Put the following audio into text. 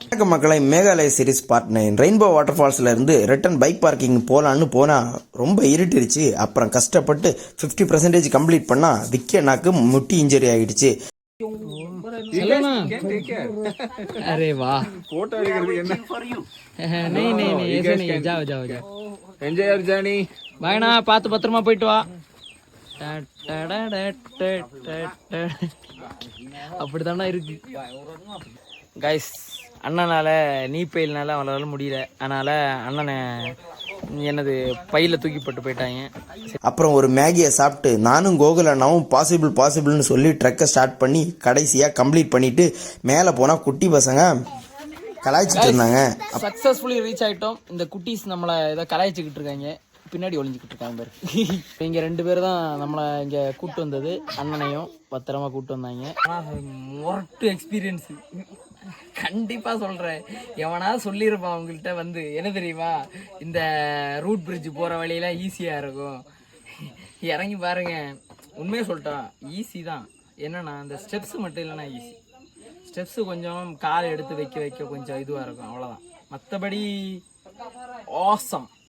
வணக்கம் மக்களை, Meghalaya series part 9 rainbow water ஃபால்ஸ்ல இருந்து ரிட்டர்ன் பைக் பார்க்கிங் போலான்னு போனா ரொம்ப இருட்டிருச்சு. அப்புறம் கஷ்டப்பட்டு 50% கம்ப்ளீட் பண்ணா விக்கனாக்கு முட்டி இன்ஜரி ஆயிடுச்சு. अरे वाह फोटो नहीं नहीं नहीं ऐसे नहीं, जाओ जाओ जाओ, एंजॉय योर जर्नी. வாங்கண்ணா, பார்த்து பத்திரமா போயிட்டு வா. அப்படித்தானே இருக்கு கைஸ். அண்ணனால நீ பயில்னால அவளால முடியல, அதனால அண்ணனை என்னது பையில தூக்கி போட்டு போயிட்டாங்க. அப்புறம் ஒரு மேகியை சாப்பிட்டு நானும் கோகுல் அண்ணாவும் பாசிபிள்னு சொல்லி ட்ரக்கை ஸ்டார்ட் பண்ணி கடைசியாக கம்ப்ளீட் பண்ணிட்டு மேலே போனால் குட்டி பசங்க கலாய்ச்சிட்டு இருந்தாங்க. சக்ஸஸ்ஃபுல்லி ரீச் ஆகிட்டோம். இந்த குட்டீஸ் நம்மளை ஏதோ கலாய்ச்சிக்கிட்டு இருக்காங்க, பின்னாடி ஒளிஞ்சிக்கிட்டு இருக்காங்க பாரு. இங்கே 2 பேர் தான் நம்மளை இங்கே கூப்பிட்டு வந்தது, அண்ணனையும் பத்திரமா கூப்பிட்டு வந்தாங்க. மொரட்டு எக்ஸ்பீரியன்ஸு கண்டிப்பாக சொல்கிறேன். எவனா சொல்லியிருப்பான் அவங்கள்ட்ட வந்து, என்ன தெரியுமா, இந்த ரூட் பிரிட்ஜ் போகிற வழியெல்லாம் ஈஸியாக இருக்கும், இறங்கி பாருங்க. உண்மையாக சொல்லிட்டான், ஈஸி தான். என்னன்னா அந்த ஸ்டெப்ஸ் மட்டும் இல்லைன்னா ஈஸி. ஸ்டெப்ஸு கொஞ்சம் கால் எடுத்து வைக்க கொஞ்சம் இதுவாக இருக்கும், அவ்வளோதான். மற்றபடி ஆசம்.